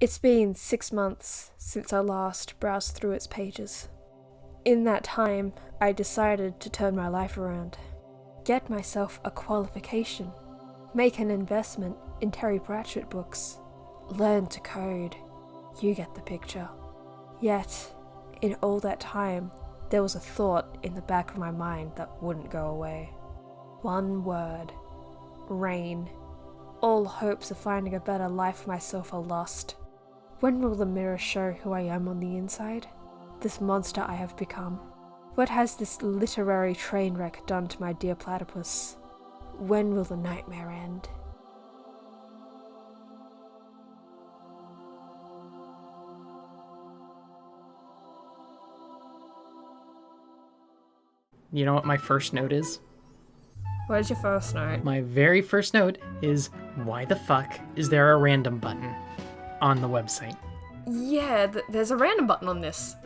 It's been 6 months since I last browsed through its pages. In that time, I decided to turn my life around. Get myself a qualification. Make an investment in Terry Pratchett books. Learn to code. You get the picture. Yet, in all that time, there was a thought in the back of my mind that wouldn't go away. One word. Rain. All hopes of finding a better life for myself are lost. When will the mirror show who I am on the inside? This monster I have become. What has this literary train wreck done to my dear platypus? When will the nightmare end? You know what my first note is? What is your first note? My very first note is, why the fuck is there a random button on the website? Yeah, there's a random button on this.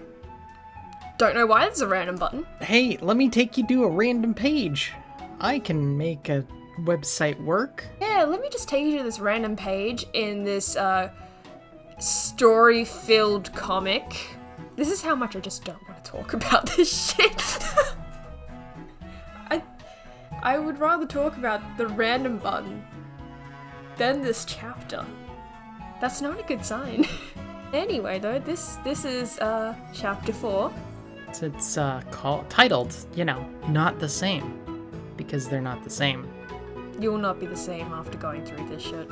Don't know why there's a random button. Hey, let me take you to a random page. I can make a website work. Yeah, let me just take you to this random page in this story-filled comic. This is how much I just don't want to talk about this shit. I would rather talk about the random button than this chapter. That's not a good sign. Anyway, though, this is chapter 4. It's titled, not the same, because they're not the same. You will not be the same after going through this shit.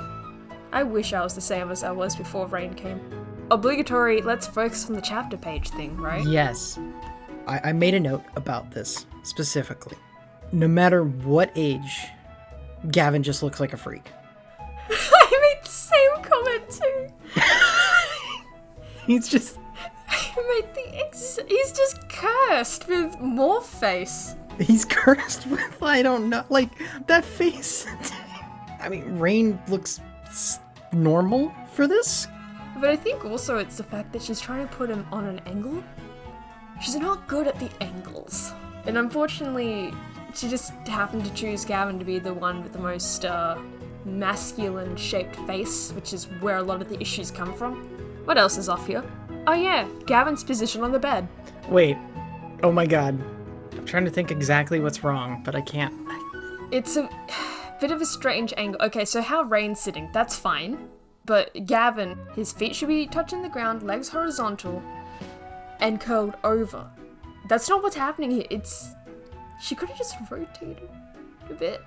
I wish I was the same as I was before Rain came. Obligatory, let's focus on the chapter page thing, right? Yes. I made a note about this, specifically. No matter what age, Gavin just looks like a freak. I made the same comment too. He's just... He's just cursed with more face. He's cursed with, I don't know, like, that face. I mean, Rain looks normal for this. But I think also it's the fact that she's trying to put him on an angle. She's not good at the angles. And unfortunately, she just happened to choose Gavin to be the one with the most masculine shaped face, which is where a lot of the issues come from. What else is off here? Oh yeah, Gavin's position on the bed. Wait. Oh my god. I'm trying to think exactly what's wrong, but I can't. It's a bit of a strange angle. Okay, so how Rain's sitting, that's fine. But Gavin, his feet should be touching the ground, legs horizontal, and curled over. That's not what's happening here. She could have just rotated a bit,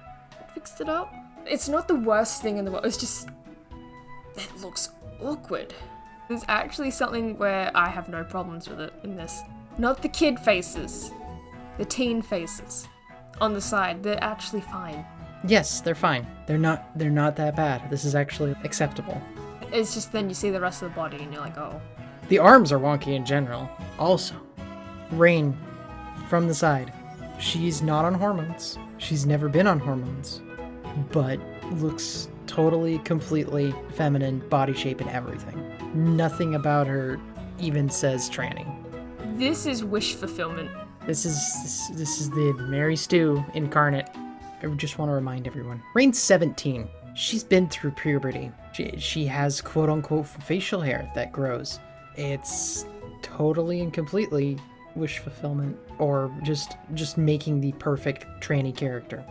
fixed it up. It's not the worst thing in the world, it's just, it looks awkward. There's actually something where I have no problems with it in this. Not the kid faces, the teen faces on the side, they're actually fine. Yes, they're fine. They're not that bad. This is actually acceptable. It's just then you see the rest of the body and you're like, oh. The arms are wonky in general. Also, Rain, from the side, she's not on hormones. She's never been on hormones, but looks totally, completely feminine, body shape and everything. Nothing about her even says tranny. This is wish fulfillment. This is the Mary Stu incarnate. I just want to remind everyone. Rain's 17. She's been through puberty. She has quote-unquote facial hair that grows. It's totally and completely wish fulfillment, or just making the perfect tranny character.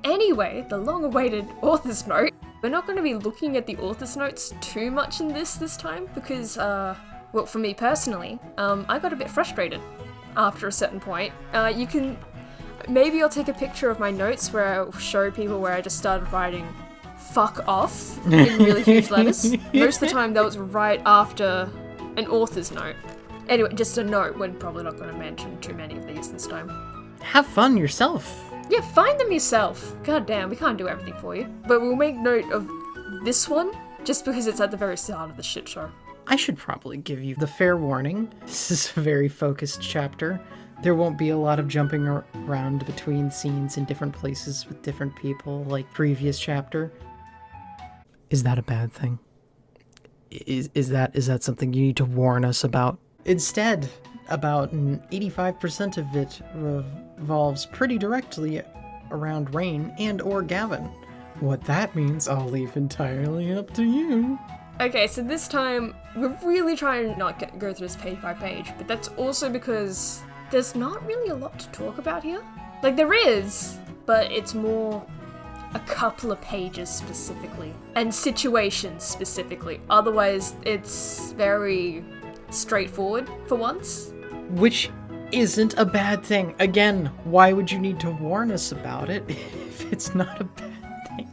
Anyway, The long-awaited author's note. We're not going to be looking at the author's notes too much in this time because, well, for me personally, I got a bit frustrated after a certain point. Maybe I'll take a picture of my notes where I'll show people where I just started writing fuck off in really huge letters. Most of the time that was right after an author's note. Anyway, just a note, we're probably not going to mention too many of these this time. Have fun yourself. Yeah, find them yourself. God damn, we can't do everything for you. But we'll make note of this one, just because it's at the very start of the shit show. I should probably give you the fair warning. This is a very focused chapter. There won't be a lot of jumping around between scenes in different places with different people like previous chapter. Is that a bad thing? Is that something you need to warn us about? Instead, about 85% of it revolves pretty directly around Rain and or Gavin. What that means, I'll leave entirely up to you. Okay, so this time, we're really trying to not go through this page by page, but that's also because there's not really a lot to talk about here. Like, there is, but it's more a couple of pages specifically, and situations specifically. Otherwise, it's very straightforward for once. Which isn't a bad thing. Again, why would you need to warn us about it if it's not a bad thing?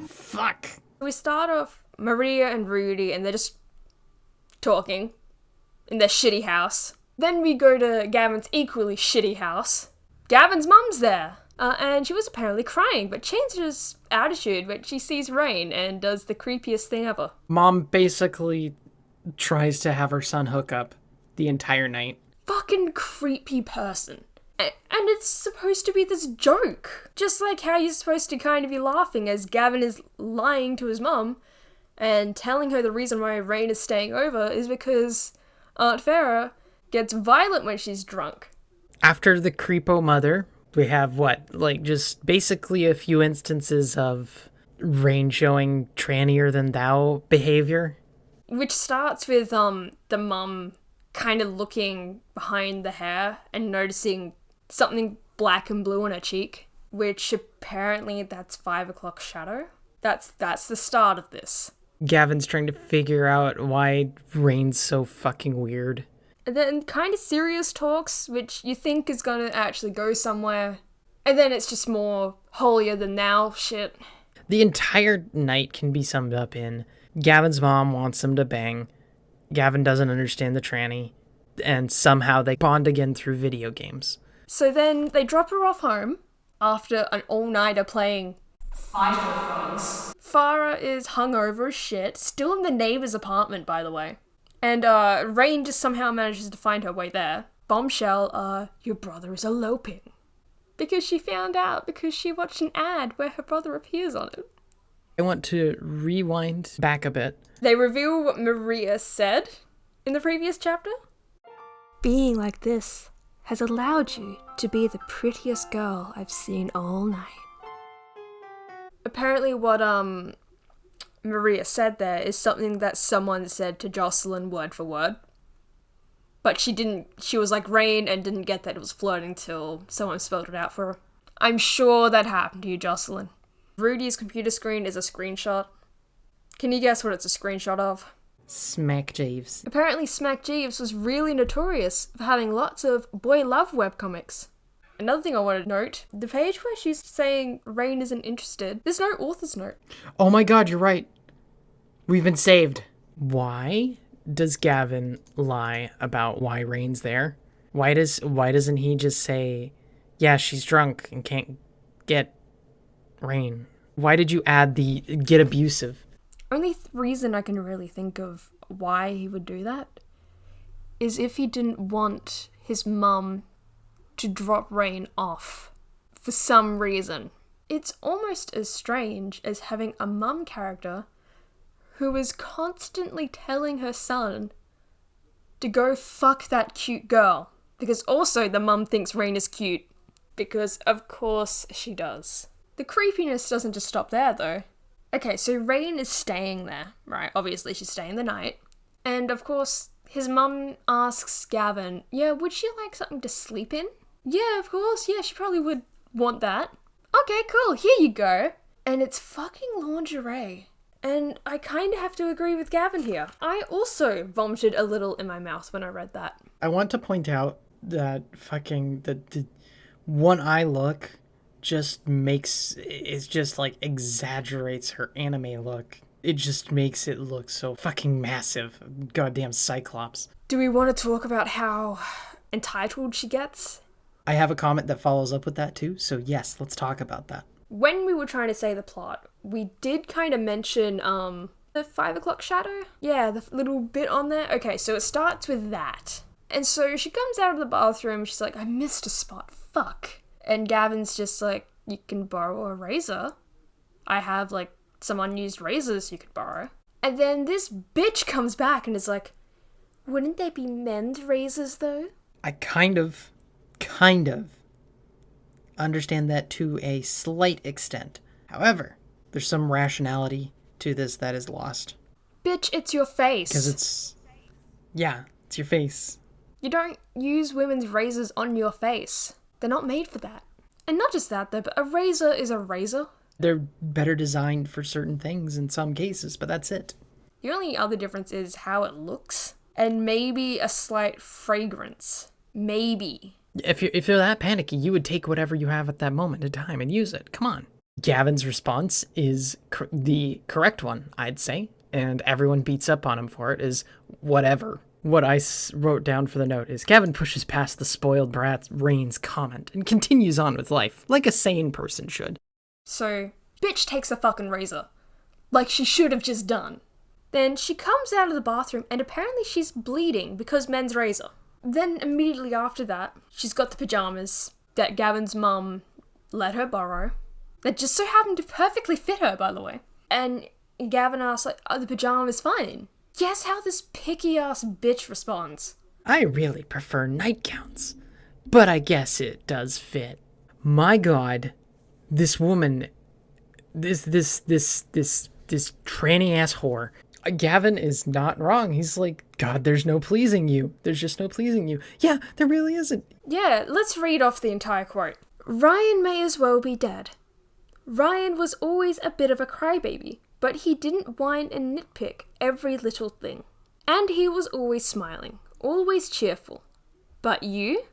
Fuck. We start off Maria and Rudy, and they're just talking in their shitty house. Then we go to Gavin's equally shitty house. Gavin's mum's there, and she was apparently crying, but changes attitude when she sees Rain and does the creepiest thing ever. Mom basically tries to have her son hook up the entire night. Fucking creepy person. And it's supposed to be this joke. Just like how you're supposed to kind of be laughing as Gavin is lying to his mum and telling her the reason why Rain is staying over is because Aunt Farah gets violent when she's drunk. After the creepo mother, we have just basically a few instances of Rain showing trannier than thou behavior. Which starts with the mum kind of looking behind the hair and noticing something black and blue on her cheek, which apparently that's 5 o'clock shadow. That's the start of this. Gavin's trying to figure out why Rain's so fucking weird. And then kind of serious talks, which you think is gonna actually go somewhere. And then it's just more holier than thou shit. The entire night can be summed up in Gavin's mom wants them to bang. Gavin doesn't understand the tranny. And somehow they bond again through video games. So then they drop her off home after an all-nighter playing Fighter Frogs. Farah is hungover as shit, still in the neighbor's apartment, by the way. And Rain just somehow manages to find her way there. Bombshell, your brother is eloping. Because she found out because she watched an ad where her brother appears on it. I want to rewind back a bit. They reveal what Maria said in the previous chapter. Being like this has allowed you to be the prettiest girl I've seen all night. Apparently what Maria said there is something that someone said to Jocelyn word for word. But she was like Rain and didn't get that it was flirting till someone spelled it out for her. I'm sure that happened to you, Jocelyn. Rudy's computer screen is a screenshot. Can you guess what it's a screenshot of? Smack Jeeves. Apparently Smack Jeeves was really notorious for having lots of boy love webcomics. Another thing I want to note, the page where she's saying Rain isn't interested, there's no author's note. Oh my god, you're right. We've been saved. Why does Gavin lie about why Rain's there? Why doesn't he just say, yeah, she's drunk and can't get Rain? Why did you add the get abusive? Only reason I can really think of why he would do that is if he didn't want his mum to drop Rain off for some reason. It's almost as strange as having a mum character who is constantly telling her son to go fuck that cute girl. Because also the mum thinks Rain is cute. Because of course she does. The creepiness doesn't just stop there though. Okay, so Rain is staying there, right? Obviously she's staying the night. And of course his mum asks Gavin, yeah, would she like something to sleep in? Yeah, of course, yeah, she probably would want that. Okay, cool, here you go. And it's fucking lingerie. And I kind of have to agree with Gavin here. I also vomited a little in my mouth when I read that. I want to point out that fucking the one eye look exaggerates her anime look. It just makes it look so fucking massive. Goddamn Cyclops. Do we want to talk about how entitled she gets? I have a comment that follows up with that too, so yes, let's talk about that. When we were trying to say the plot, we did kind of mention, the 5 o'clock shadow? Yeah, the little bit on there. Okay, so it starts with that. And so she comes out of the bathroom, she's like, I missed a spot, fuck. And Gavin's just like, you can borrow a razor. I have, some unused razors you could borrow. And then this bitch comes back and is like, wouldn't they be men's razors, though? I kind of understand that to a slight extent. However, there's some rationality to this that is lost. Bitch, it's your face. Because it's your face. You don't use women's razors on your face. They're not made for that. And not just that, though, but a razor is a razor. They're better designed for certain things in some cases, but that's it. The only other difference is how it looks. And maybe a slight fragrance. Maybe. If you're that panicky, you would take whatever you have at that moment in time and use it. Come on. Gavin's response is the correct one, I'd say. And everyone beats up on him for it is whatever. What I wrote down for the note is Gavin pushes past the spoiled brat Rain's comment and continues on with life, like a sane person should. So, bitch takes a fucking razor. Like she should have just done. Then she comes out of the bathroom and apparently she's bleeding because men's razor. Then immediately after that, she's got the pajamas that Gavin's mum let her borrow. That just so happened to perfectly fit her, by the way. And Gavin asks, like, are the pajamas fine? Guess how this picky-ass bitch responds. I really prefer nightgowns, but I guess it does fit. My God, this woman, this tranny-ass whore. Gavin is not wrong. He's like, God, there's no pleasing you. There's just no pleasing you. Yeah, there really isn't. Yeah, let's read off the entire quote. Ryan may as well be dead. Ryan was always a bit of a crybaby, but he didn't whine and nitpick every little thing. And he was always smiling, always cheerful. But you?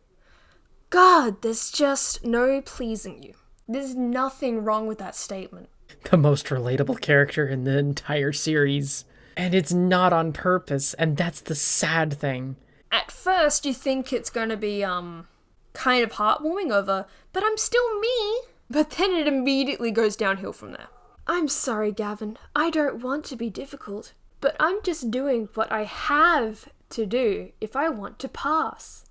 God, there's just no pleasing you. There's nothing wrong with that statement. The most relatable character in the entire series. And it's not on purpose, and that's the sad thing. At first, you think it's gonna be, kind of heartwarming over, but I'm still me. But then it immediately goes downhill from there. I'm sorry, Gavin. I don't want to be difficult, but I'm just doing what I have to do if I want to pass.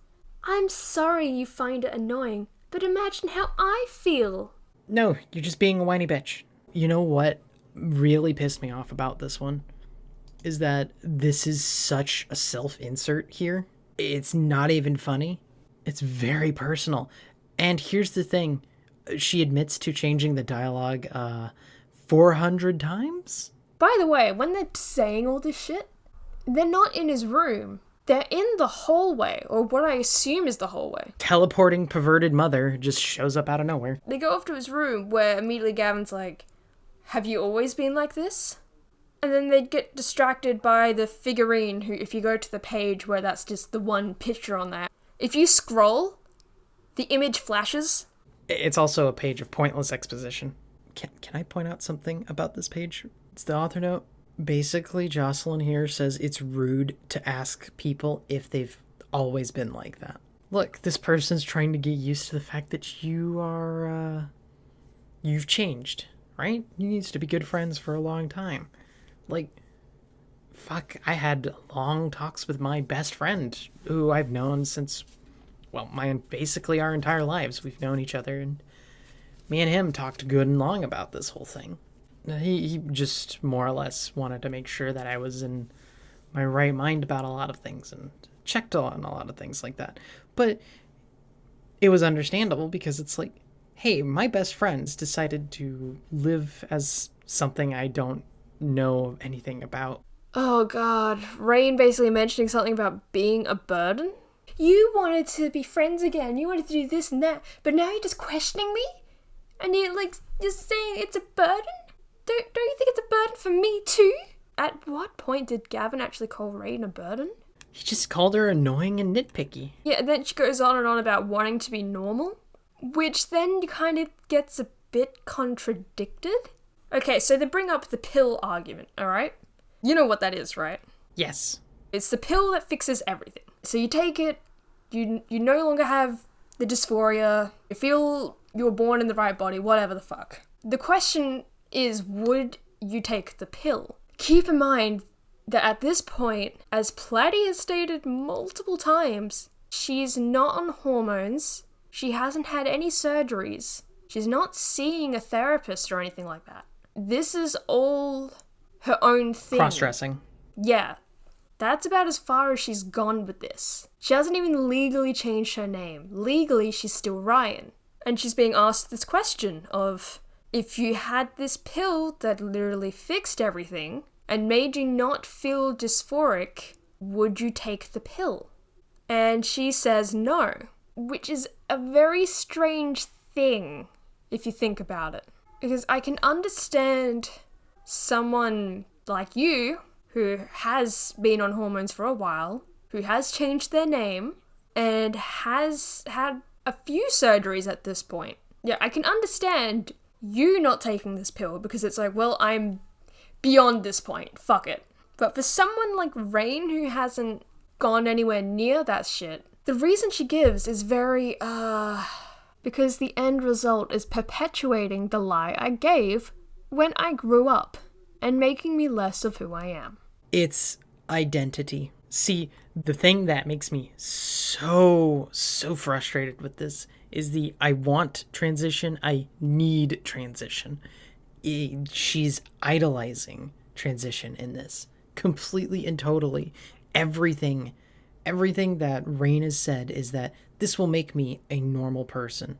I'm sorry you find it annoying, but imagine how I feel. No, you're just being a whiny bitch. You know what really pissed me off about this one? Is that this is such a self-insert here. It's not even funny. It's very personal. And here's the thing. She admits to changing the dialogue 400 times? By the way, when they're saying all this shit, they're not in his room. They're in the hallway, or what I assume is the hallway. Teleporting perverted mother just shows up out of nowhere. They go off to his room, where immediately Gavin's like, have you always been like this? And then they'd get distracted by the figurine, who, if you go to the page where that's just the one picture on there, if you scroll, the image flashes. It's also a page of pointless exposition. Can I point out something about this page? It's the author note. Basically, Jocelyn here says it's rude to ask people if they've always been like that. Look, this person's trying to get used to the fact that you are, you've changed, right? You need to be good friends for a long time. Like, fuck, I had long talks with my best friend, who I've known since, well, basically our entire lives. We've known each other, and me and him talked good and long about this whole thing. He just more or less wanted to make sure that I was in my right mind about a lot of things and checked on a lot of things like that. But it was understandable because it's like, hey, my best friends decided to live as something I don't know anything about. Oh god, Rain basically mentioning something about being a burden? You wanted to be friends again, you wanted to do this and that, but now you're just questioning me? And you're like, just saying it's a burden? Don't you think it's a burden for me too? At what point did Gavin actually call Rain a burden? He just called her annoying and nitpicky. Yeah, and then she goes on and on about wanting to be normal, which then kind of gets a bit contradicted. Okay, so they bring up the pill argument, alright? You know what that is, right? Yes. It's the pill that fixes everything. So you take it, you no longer have the dysphoria, you feel you were born in the right body, whatever the fuck. The question is, would you take the pill? Keep in mind that at this point, as Platty has stated multiple times, she's not on hormones, she hasn't had any surgeries, she's not seeing a therapist or anything like that. This is all her own thing. Cross-dressing. Yeah. That's about as far as she's gone with this. She hasn't even legally changed her name. Legally, she's still Ryan. And she's being asked this question of, if you had this pill that literally fixed everything, and made you not feel dysphoric, would you take the pill? And she says no, which is a very strange thing if you think about it. Because I can understand someone like you who has been on hormones for a while, who has changed their name, and has had a few surgeries at this point. Yeah, I can understand you not taking this pill because it's like, well, I'm beyond this point. Fuck it. But for someone like Rain who hasn't gone anywhere near that shit, the reason she gives is very, because the end result is perpetuating the lie I gave when I grew up and making me less of who I am. It's identity. See, the thing that makes me so frustrated with this is I want transition, I need transition. She's idolizing transition in this. Completely and totally. Everything that Rain has said is that this will make me a normal person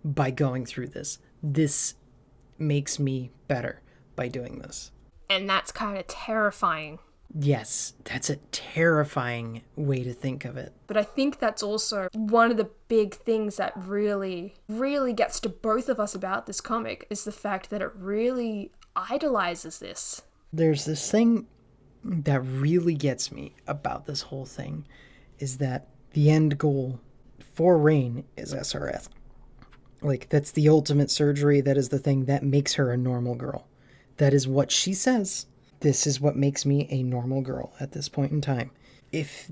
by going through this. This makes me better by doing this. And that's kind of terrifying. Yes, that's a terrifying way to think of it. But I think that's also one of the big things that really, really gets to both of us about this comic is the fact that it really idolizes this. There's this thing that really gets me about this whole thing is that the end goal for Rain is SRS. Like, that's the ultimate surgery. That is the thing that makes her a normal girl. That is what she says. This is what makes me a normal girl at this point in time. If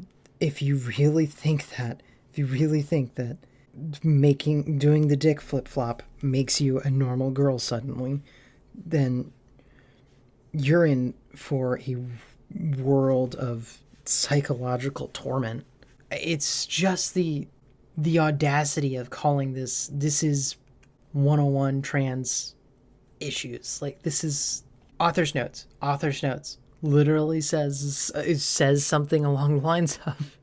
you really think that, doing the dick flip-flop makes you a normal girl suddenly, then you're in for a world of psychological torment. It's just the audacity of calling this is 101 trans issues. Like, this is author's notes literally says something along the lines of,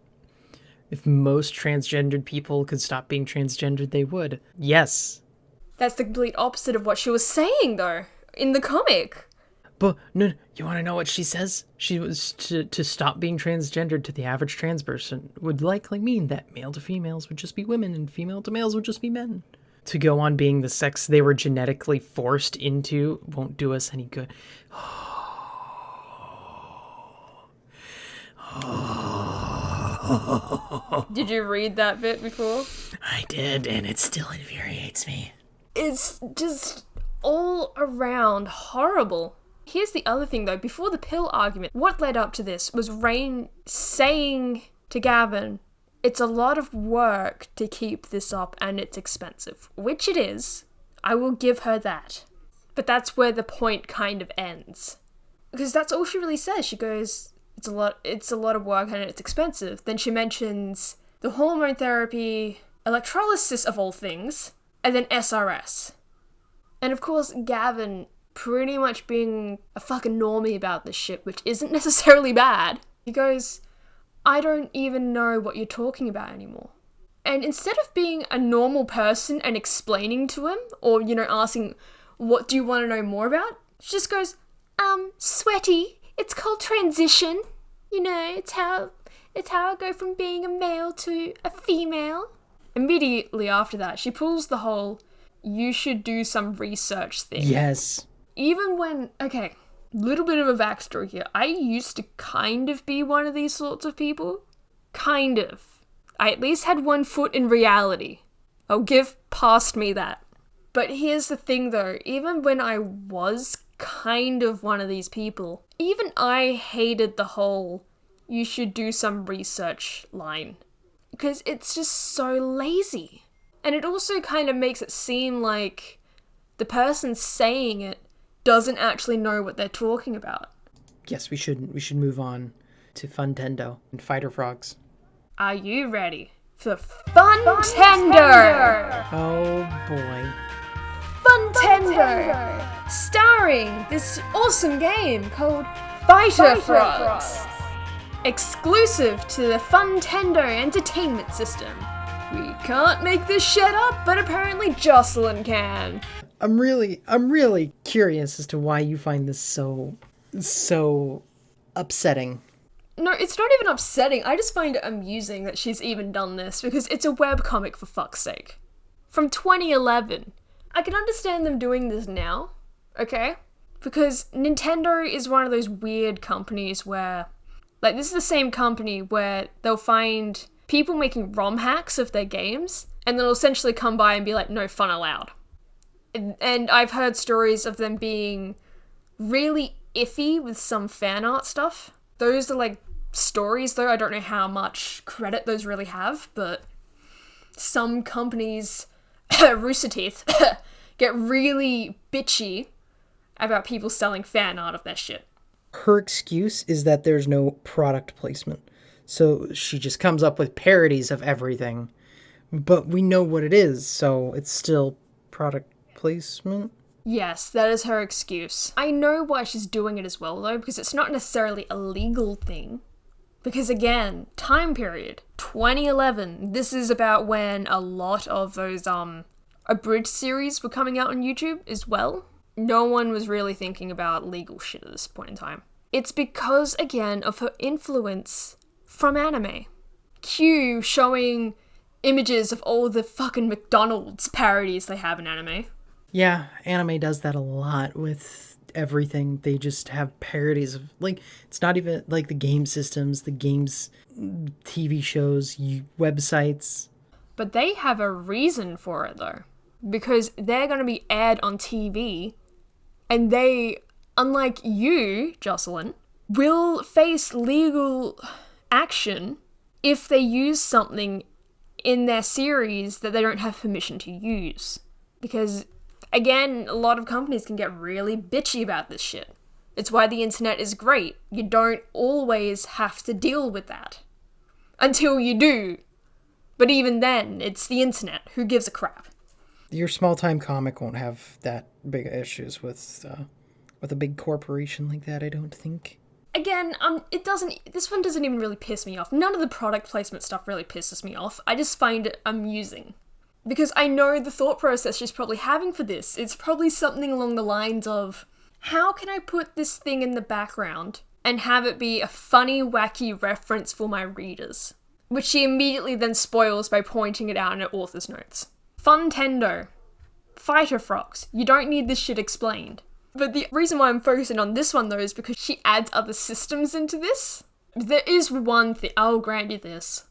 if most transgendered people could stop being transgendered, they would. Yes. That's the complete opposite of what she was saying, though, in the comic. But, no, you want to know what she says? She was to stop being transgendered to the average trans person would likely mean that male to females would just be women and female to males would just be men. To go on being the sex they were genetically forced into won't do us any good. Did you read that bit before? I did, and it still infuriates me. It's just all around horrible. Here's the other thing, though. Before the pill argument, what led up to this was Rain saying to Gavin, it's a lot of work to keep this up and it's expensive. Which it is. I will give her that. But that's where the point kind of ends. Because that's all she really says. She goes, it's a lot of work and it's expensive. Then she mentions the hormone therapy, electrolysis of all things, and then SRS. And of course, Gavin pretty much being a fucking normie about this shit, which isn't necessarily bad. He goes, I don't even know what you're talking about anymore. And instead of being a normal person and explaining to him, or, asking, what do you want to know more about? She just goes, sweaty, it's called transition. It's how I go from being a male to a female. Immediately after that, she pulls the whole, you should do some research thing. Yes. Even when, okay, little bit of a backstory here. I used to kind of be one of these sorts of people. Kind of. I at least had one foot in reality. I'll give past me that. But here's the thing though, even when I was kind of one of these people, even I hated the whole, you should do some research line. Because it's just so lazy. And it also kind of makes it seem like the person saying it doesn't actually know what they're talking about. Yes, we should move on to Funtendo and Fighter Frogs. Are you ready for Funtendo? Oh boy. Funtendo! Starring this awesome game called Fighter Frogs. Exclusive to the Funtendo entertainment system. We can't make this shit up, but apparently Jocelyn can. I'm really curious as to why you find this so So upsetting. No, it's not even upsetting. I just find it amusing that she's even done this, because it's a webcomic, for fuck's sake. From 2011. I can understand them doing this now, okay? Because Nintendo is one of those weird companies where, like, this is the same company where they'll find people making ROM hacks of their games, and then they'll essentially come by and be like, no fun allowed. And I've heard stories of them being really iffy with some fan art stuff. Those are, like, stories, though. I don't know how much credit those really have, but some companies, Rooster Teeth, get really bitchy about people selling fan art of their shit. Her excuse is that there's no product placement. So she just comes up with parodies of everything. But we know what it is, so it's still product placement. Yes, that is her excuse. I know why she's doing it as well, though, because it's not necessarily a legal thing. Because again, time period, 2011. This is about when a lot of those, abridged series were coming out on YouTube as well. No one was really thinking about legal shit at this point in time. It's because, again, of her influence from anime. Q showing images of all the fucking McDonald's parodies they have in anime. Yeah, anime does that a lot with everything. They just have parodies of, like, it's not even like the game systems, the games, TV shows, websites. But they have a reason for it, though. Because they're going to be aired on TV, and they, unlike you, Jocelyn, will face legal action if they use something in their series that they don't have permission to use. Because, again, a lot of companies can get really bitchy about this shit. It's why the internet is great. You don't always have to deal with that. Until you do. But even then, it's the internet. Who gives a crap? Your small-time comic won't have that big issues with a big corporation like that, I don't think. Again, this one doesn't even really piss me off. None of the product placement stuff really pisses me off. I just find it amusing. Because I know the thought process she's probably having for this. It's probably something along the lines of, how can I put this thing in the background and have it be a funny, wacky reference for my readers? Which she immediately then spoils by pointing it out in her author's notes. Funtendo. Fighter frogs. You don't need this shit explained. But the reason why I'm focusing on this one, though, is because she adds other systems into this. There is one thing, I'll grant you this.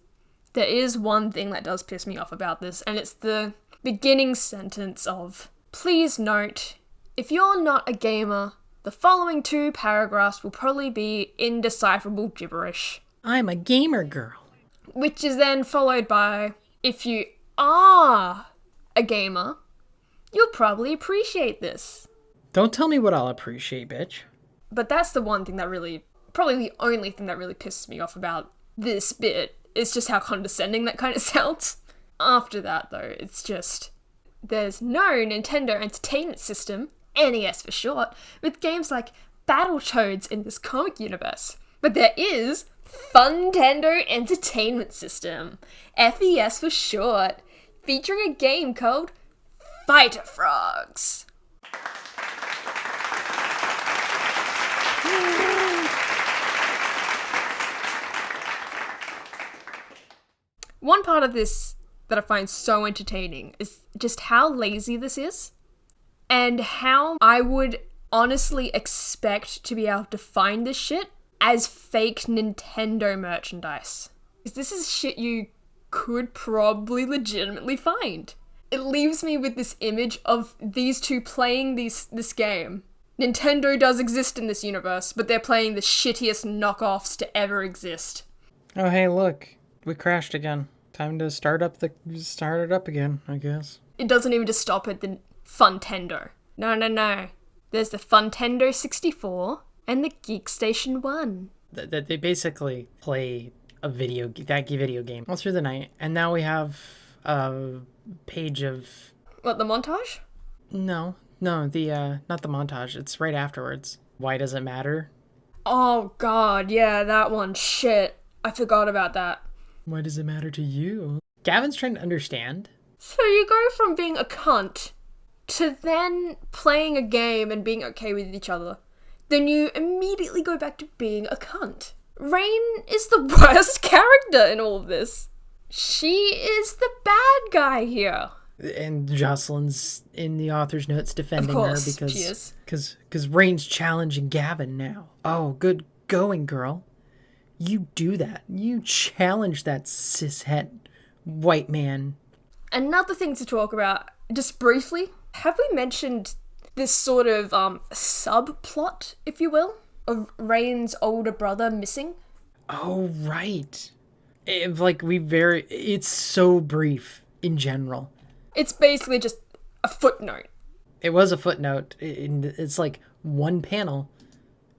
There is one thing that does piss me off about this, and it's the beginning sentence of, please note, if you're not a gamer, the following 2 paragraphs will probably be indecipherable gibberish. I'm a gamer girl. Which is then followed by, if you are a gamer, you'll probably appreciate this. Don't tell me what I'll appreciate, bitch. But that's the one thing that really, probably the only thing that really pisses me off about this bit, is just how condescending that kind of sounds. After that, though, it's just, there's no Nintendo Entertainment System, NES for short, with games like Battletoads in this comic universe. But there is Funtendo Entertainment System, FES for short, featuring a game called Fighter Frogs. One part of this that I find so entertaining is just how lazy this is, and how I would honestly expect to be able to find this shit as fake Nintendo merchandise. Because this is shit you could probably legitimately find. It leaves me with this image of these two playing this game. Nintendo does exist in this universe, but they're playing the shittiest knockoffs to ever exist. Oh, hey, look. We crashed again. Time to start it up again, I guess. It doesn't even just stop at the Funtendo. No. There's the Funtendo 64 and the Geek Station 1. They basically play that video game all through the night, and now we have a page of... What, the montage? No, not the montage. It's right afterwards. Why does it matter? Oh god, yeah, that one. Shit. I forgot about that. Why does it matter to you? Gavin's trying to understand. So you go from being a cunt to then playing a game and being okay with each other then you immediately go back to being a cunt. Rain is the worst character in all of this. She is the bad guy here. And Jocelyn's in the author's notes defending her because she is. Because Rain's challenging Gavin now. Oh, good going, girl. You do that. You challenge that cishet white man. Another thing to talk about, just briefly, have we mentioned this sort of subplot, if you will, of Rain's older brother missing? Oh, right. It's so brief in general. It's basically just a footnote. It was a footnote. It's like one panel.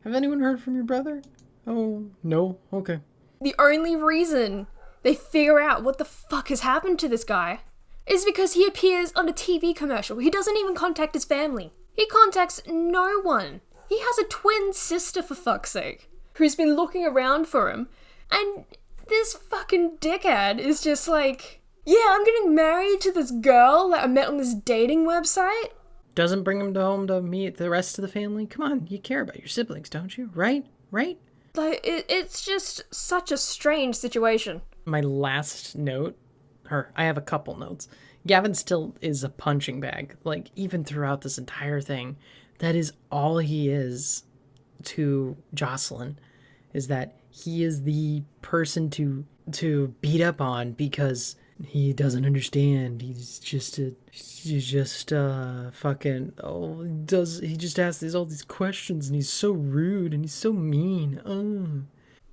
Have anyone heard from your brother? Oh, no? Okay. The only reason they figure out what the fuck has happened to this guy is because he appears on a TV commercial. He doesn't even contact his family. He contacts no one. He has a twin sister, for fuck's sake, who's been looking around for him. And this fucking dickhead is just like, yeah, I'm getting married to this girl that I met on this dating website. Doesn't bring him home to meet the rest of the family? Come on, you care about your siblings, don't you? Right? Right? Like, it's just such a strange situation. My last note, I have a couple notes. Gavin still is a punching bag. Like, even throughout this entire thing, that is all he is to Jocelyn, is that he is the person to beat up on because he doesn't understand. He just asks all these questions and he's so rude and he's so mean.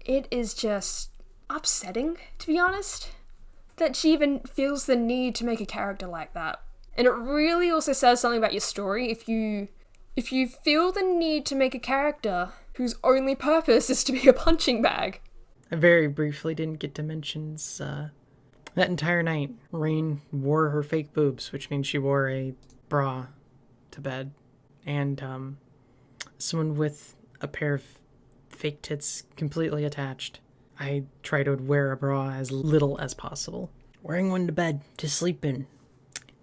It is just upsetting, to be honest, that she even feels the need to make a character like that. And it really also says something about your story if you feel the need to make a character whose only purpose is to be a punching bag. I very briefly didn't get to mention that entire night, Rain wore her fake boobs, which means she wore a bra to bed. And someone with a pair of fake tits completely attached. I try to wear a bra as little as possible. Wearing one to bed, to sleep in.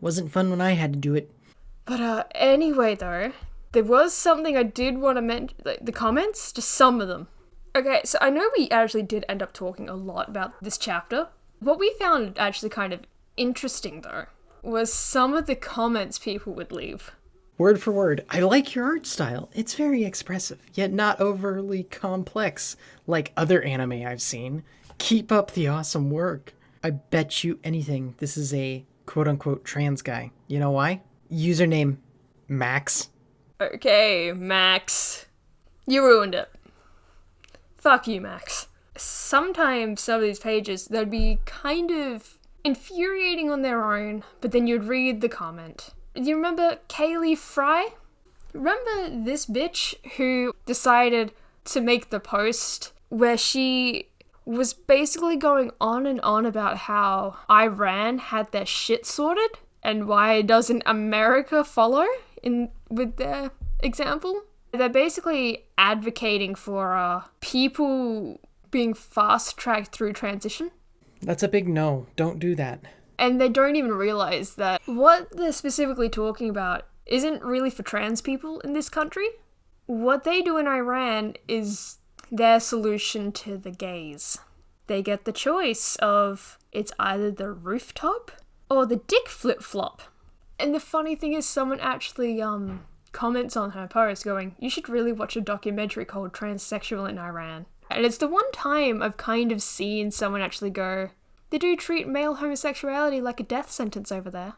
Wasn't fun when I had to do it. But anyway though, there was something I did want to mention, like the comments, just some of them. Okay, so I know we actually did end up talking a lot about this chapter. What we found actually kind of interesting though, was some of the comments people would leave. Word for word, I like your art style. It's very expressive, yet not overly complex like other anime I've seen. Keep up the awesome work. I bet you anything this is a quote-unquote trans guy. You know why? Username, Max. Okay, Max. You ruined it. Fuck you, Max. Sometimes some of these pages, they'd be kind of infuriating on their own, but then you'd read the comment. You remember Kaylee Fry? Remember this bitch who decided to make the post where she was basically going on and on about how Iran had their shit sorted and why doesn't America follow with their example? They're basically advocating for people being fast-tracked through transition. That's a big no. Don't do that. And they don't even realize that what they're specifically talking about isn't really for trans people in this country. What they do in Iran is their solution to the gays. They get the choice of it's either the rooftop or the dick flip-flop. And the funny thing is someone actually comments on her post going, you should really watch a documentary called Transsexual in Iran. And it's the one time I've kind of seen someone actually go, they do treat male homosexuality like a death sentence over there.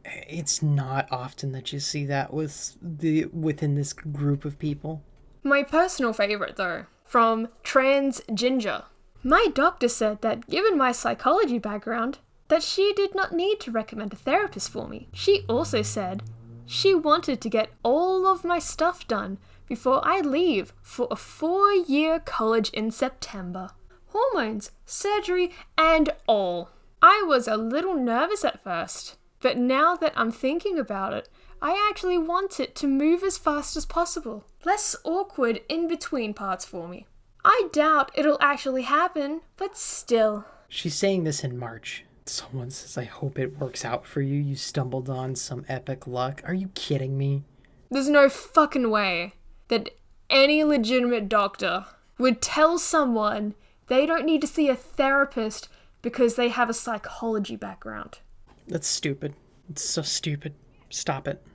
It's not often that you see that within this group of people. My personal favourite though, from Trans Ginger. My doctor said that given my psychology background, that she did not need to recommend a therapist for me. She also said she wanted to get all of my stuff done before I leave for a 4-year college in September. Hormones, surgery, and all. I was a little nervous at first, but now that I'm thinking about it, I actually want it to move as fast as possible. Less awkward in between parts for me. I doubt it'll actually happen, but still. She's saying this in March. Someone says, I hope it works out for you. You stumbled on some epic luck. Are you kidding me? There's no fucking way that any legitimate doctor would tell someone they don't need to see a therapist because they have a psychology background. That's stupid. It's so stupid. Stop it.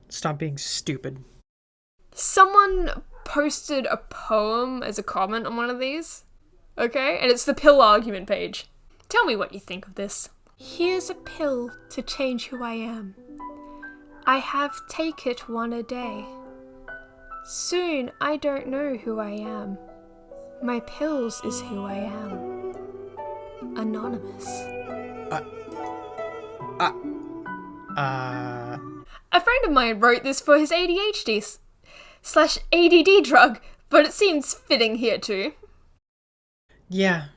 Stop being stupid. Someone posted a poem as a comment on one of these, okay? And it's the pill argument page. Tell me what you think of this. Here's a pill to change who I am. I have take it one a day. Soon I don't know who I am. My pills is who I am. Anonymous. A friend of mine wrote this for his ADHD/ADD drug, but it seems fitting here too. Yeah,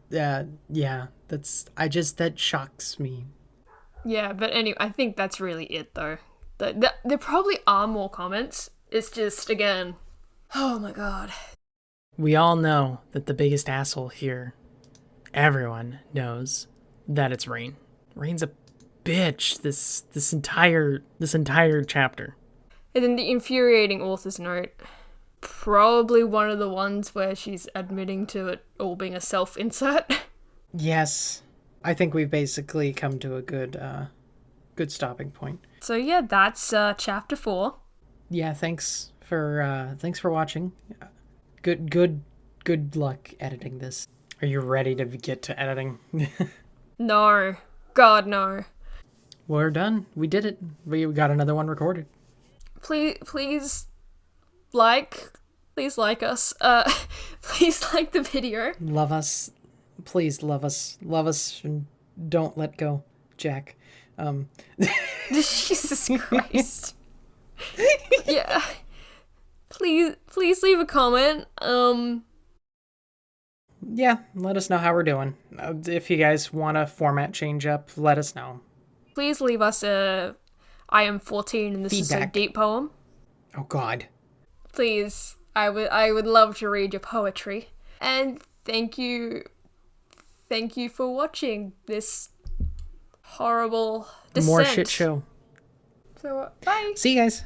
that shocks me. Yeah, but anyway, I think that's really it though. There probably are more comments. It's just, again, oh my god. We all know that the biggest asshole here, everyone knows that it's Rain. Rain's a bitch this entire chapter. And then the infuriating author's note. Probably one of the ones where she's admitting to it all being a self-insert. Yes. I think we've basically come to a good stopping point. So yeah, that's chapter 4. Yeah, thanks for watching. Good luck editing this. Are you ready to get to editing? No. God, no. We're done. We did it. We got another one recorded. Please like us. Please like the video. Love us. Please love us. Love us and don't let go, Jack. Jesus Christ. Yeah. Please leave a comment. Yeah, let us know how we're doing. If you guys want a format change up, let us know. Please leave us a I am 14 and this feedback. Is so deep poem. Oh god. Please. I would love to read your poetry. And thank you for watching this horrible descent. More shit show. So, bye. See you guys.